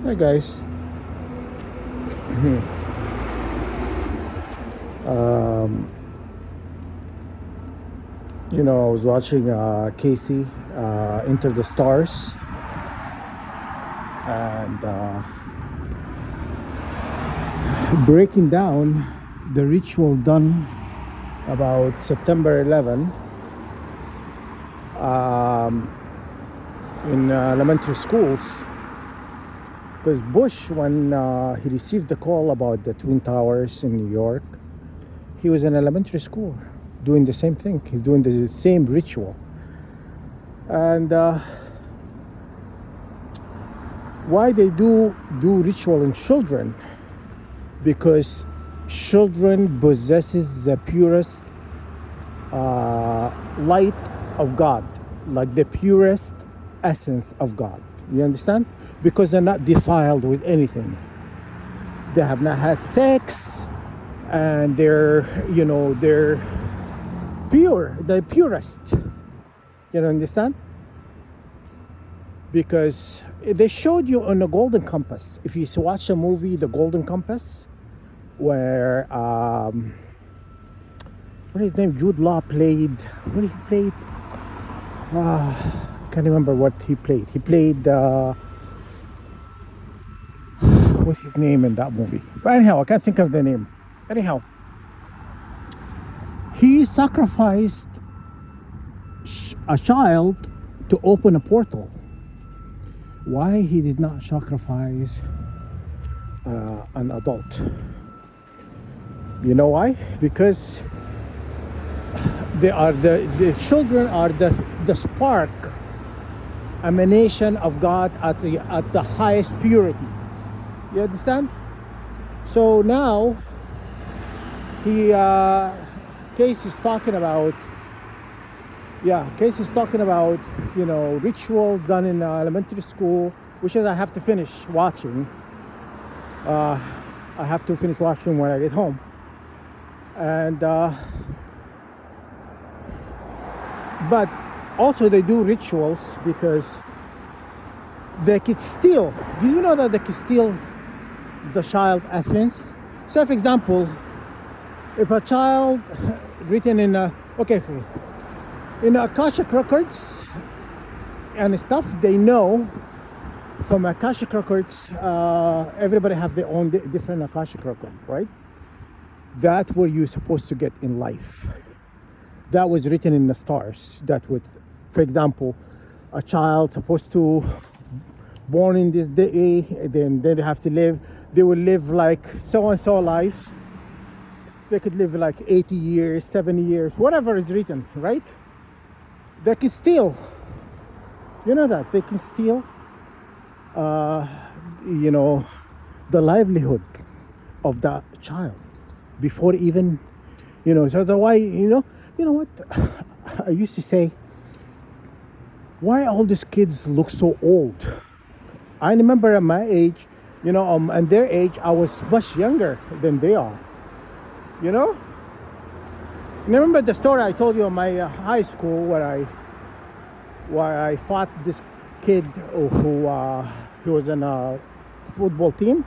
Hi guys. um, I was watching Casey Enter the Stars, and breaking down the ritual done about September 11 in elementary schools. Because Bush, when he received the call about the Twin Towers in New York, he was in elementary school doing the same thing. He's doing the same ritual. And why they do ritual in children? Because children possesses the purest light of God, like the purest essence of God. You understand? Because they're not defiled with anything. They have not had sex, and they're pure, the purest. You understand? Because they showed you on the Golden Compass. If you watch a movie, The Golden Compass, where what is his name? Jude Law played. What he played? I can't remember what he played. He played what's his name in that movie? But anyhow, I can't think of the name. Anyhow, he sacrificed a child to open a portal. Why he did not sacrifice an adult? You know why? Because they are the children are the spark emanation of God at the highest purity. You understand? So now Casey's talking about ritual done in elementary school, which is I have to finish watching. I have to finish watching when I get home. And but also they do rituals because they could steal. Do you know that they could steal the child essence? So for example, if a child written in Akashic records and stuff, they know from Akashic records, everybody have their own different Akashic record, right? That's what you're supposed to get in life. That was written in the stars. That would, for example, a child supposed to born in this day, then they have to live. They will live like so and so life. They could live like 80 years, 70 years, whatever is written, right? They can steal. You know that they can steal. The livelihood of the child before even, so the why, you know what, I used to say, why all these kids look so old? I remember at my age, and their age, I was much younger than they are, Remember the story I told you in my high school where I fought this kid who was in a football team.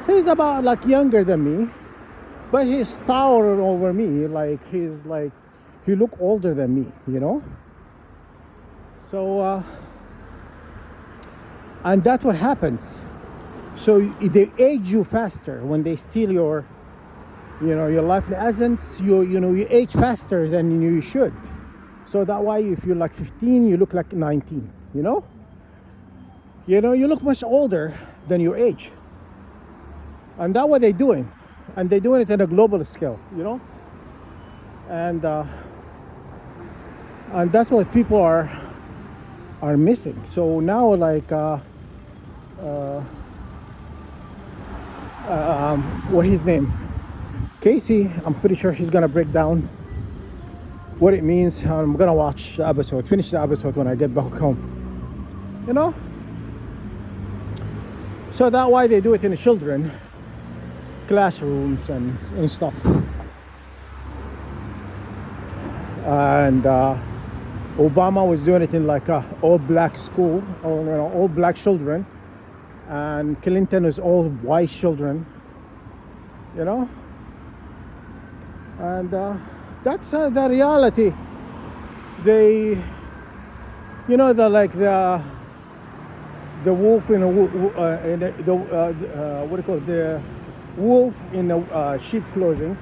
He's about like younger than me, but he's towering over me. Like he look older than me, So and that's what happens. So they age you faster when they steal your lively essence. You age faster than you should. So that why if you're like 15, you look like 19. You look much older than your age. And that's what they're doing. And they're doing it on a global scale, And that's what people are missing. So now what his name? Casey, I'm pretty sure he's gonna break down what it means. I'm gonna watch the episode, finish the episode when I get back home. So that's why they do it in the children classrooms and stuff. And Obama was doing it in like a all black school, or all black children, and Clinton was all white children, you know. And that's the reality. They, the like the wolf in what do you call it? The wolf in the sheep clothing.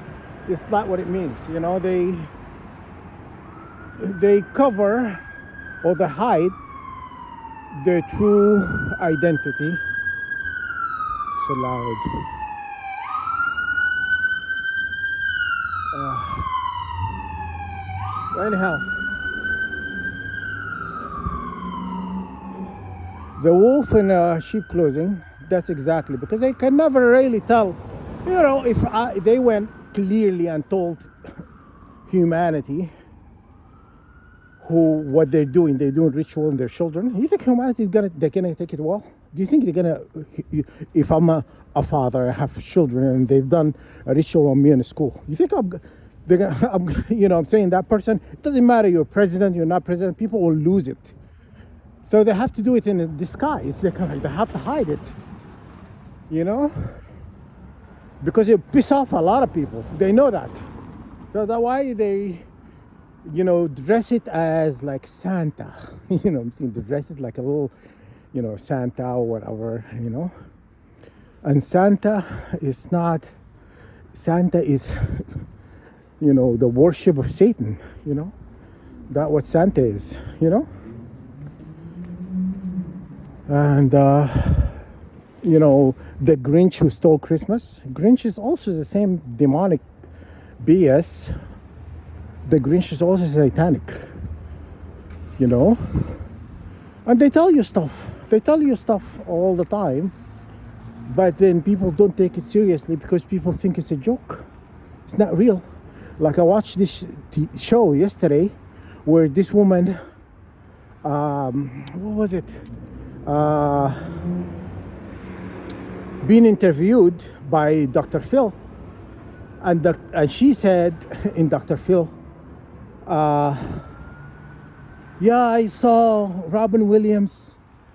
It's not what it means. They cover or they hide their true identity. So loud. Anyhow, the wolf in sheep clothing. That's exactly because they can never really tell. If they went clearly and told humanity what they're doing ritual in their children. You think humanity is they're gonna take it well? Do you think they're gonna? If I'm a father, I have children, and they've done a ritual on me in school. You think they're gonna? I'm saying that person. It doesn't matter. You're president. You're not president. People will lose it. So they have to do it in a disguise. They have to hide it. Because it piss off a lot of people. They know that. So that's why they, dress it as like Santa. I'm saying they dress it like a little, Santa or whatever, And Santa is not. Santa is, the worship of Satan. That's what Santa is. And the Grinch who stole Christmas. Grinch is also the same demonic BS. The Grinch is also satanic. And they tell you stuff. They tell you stuff all the time. But then people don't take it seriously because people think it's a joke. It's not real. Like I watched this show yesterday where this woman, what was it? Being interviewed by Dr. Phil, and she said in Dr. Phil, yeah, I saw Robin Williams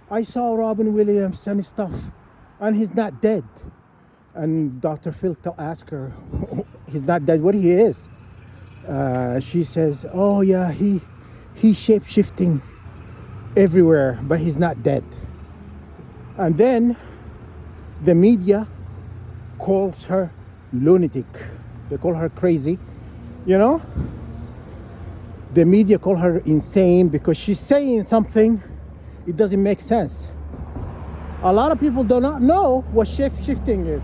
and stuff, and he's not dead. And Dr. Phil asked her, he's not dead, what he is? She says, oh yeah, he's shape-shifting everywhere, but he's not dead. And then the media calls her lunatic. They call her crazy. The media call her insane because she's saying something it doesn't make sense. A lot of people do not know what shape-shifting is,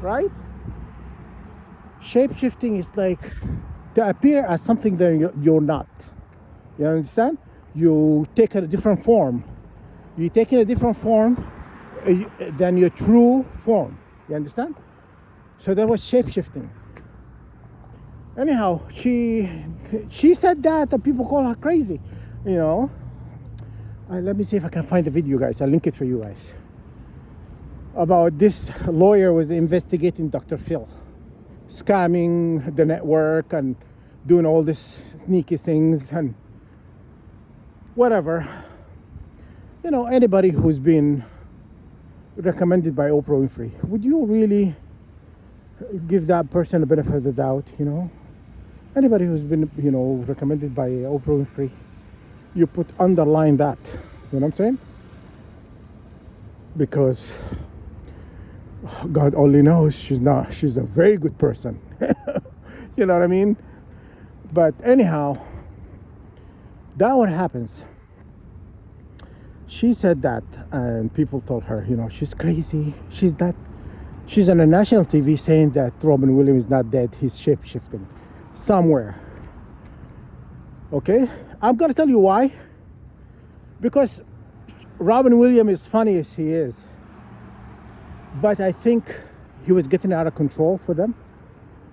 right? Shape-shifting is like to appear as something that you're not. You understand? You take a different form. You're taking a different form than your true form. You understand? So that was shape-shifting. Anyhow, she said that and people call her crazy. Let me see if I can find the video, guys. I'll link it for you guys. About this lawyer was investigating Dr. Phil, scamming the network and doing all these sneaky things and whatever. Anybody who's been recommended by Oprah Winfrey, would you really give that person a benefit of the doubt? Anybody who's been recommended by Oprah Winfrey, you underline that. You know what I'm saying? Because God only knows she's a very good person. You know what I mean? But anyhow, that what happens. She said that, and people told her, she's crazy. She's on a national TV saying that Robin Williams is not dead. He's shape-shifting somewhere. Okay? I'm going to tell you why. Because Robin Williams, is funny as he is, but I think he was getting out of control for them.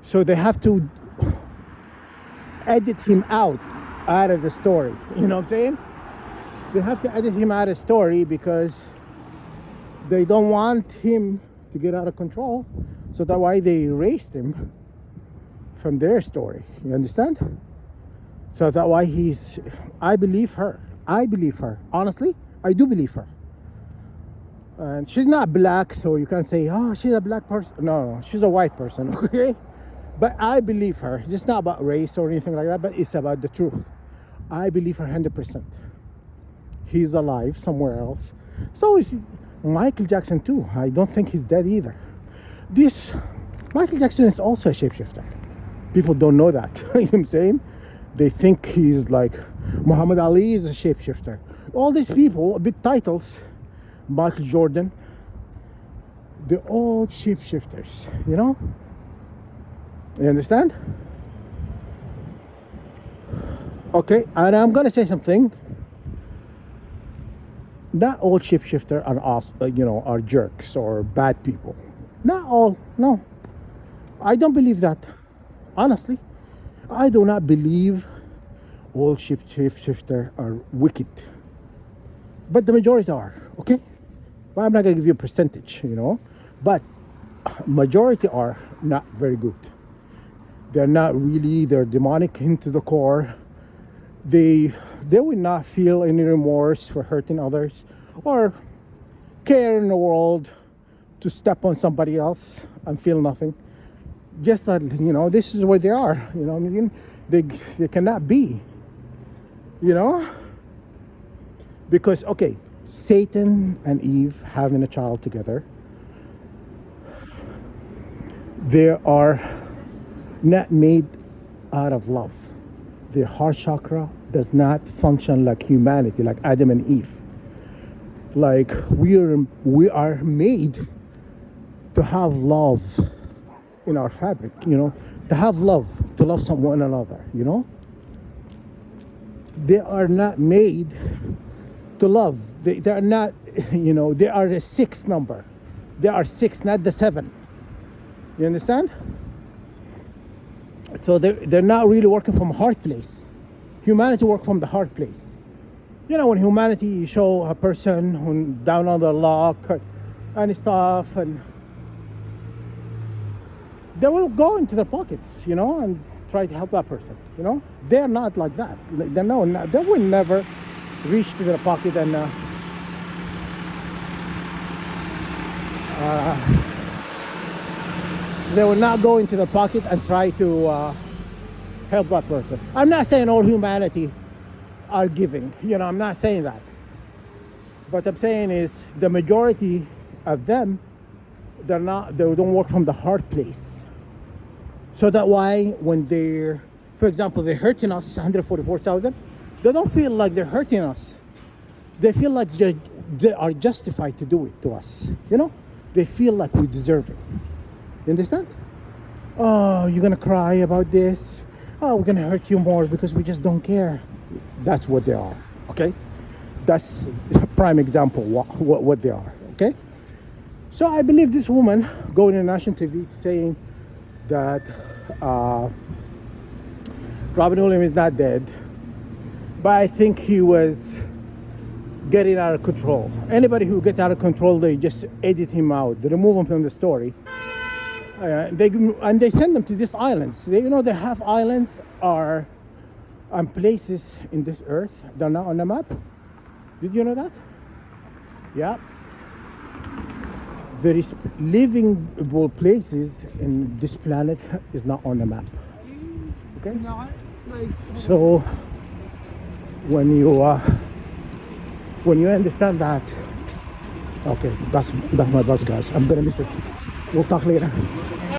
So they have to edit him out of the story. You know what I'm saying? They have to edit him out of the story because they don't want him to get out of control. So that's why they erased him from their story. You understand? So that's why he's. I believe her. I believe her. Honestly, I do believe her. And she's not black, so you can't say, "Oh, she's a black person." No, she's a white person. Okay, but I believe her. It's not about race or anything like that, but it's about the truth. I believe her 100%. He's alive somewhere else. So is Michael Jackson too. I don't think he's dead either. This Michael Jackson is also a shapeshifter. People don't know that. You know what I'm saying? They think he's like Muhammad Ali is a shapeshifter. All these people, big titles, Michael Jordan, they're all shapeshifters, you know? You understand? Okay, and I'm gonna say something. Not all shapeshifters are jerks or bad people. Not all, no. I don't believe that. Honestly, I do not believe all shapeshifters are wicked. But the majority are, okay? But I'm not gonna give you a percentage, But majority are not very good. They're not really, they're demonic into the core. They will not feel any remorse for hurting others or care in the world to step on somebody else and feel nothing. Just that, this is where they are, they cannot be, because, okay, Satan and Eve having a child together, they are not made out of love. The heart chakra does not function like humanity, like Adam and Eve. Like we are made to have love in our fabric, to have love, to love someone another, They are not made to love. They are not, they are a 6 number. They are 6, not the 7. You understand? So they're not really working from a heart place. Humanity works from the heart place. When humanity show a person who down on the luck and stuff, and they will go into their pockets, and try to help that person, They're not like that. They will never reach to their pocket and they will not go into the pocket and try to help that person. I'm not saying all humanity are giving, I'm not saying that. What I'm saying is the majority of them, they don't work from the heart place. So that's why when for example, they're hurting us, 144,000, they don't feel like they're hurting us. They feel like they are justified to do it to us, They feel like we deserve it. You understand? Oh, you're gonna cry about this. Oh, we're gonna hurt you more because we just don't care. That's what they are, okay? That's a prime example what they are, okay? So I believe this woman going on national TV saying that Robin Williams is not dead, but I think he was getting out of control. Anybody who gets out of control, they just edit him out. They remove him from the story. They send them to these islands. They have islands are places in this earth. They're not on the map. Did you know that? Yeah. There is livable places in this planet is not on the map. Okay. So when you understand that, okay, that's my boss, guys. I'm gonna miss it. We'll talk later.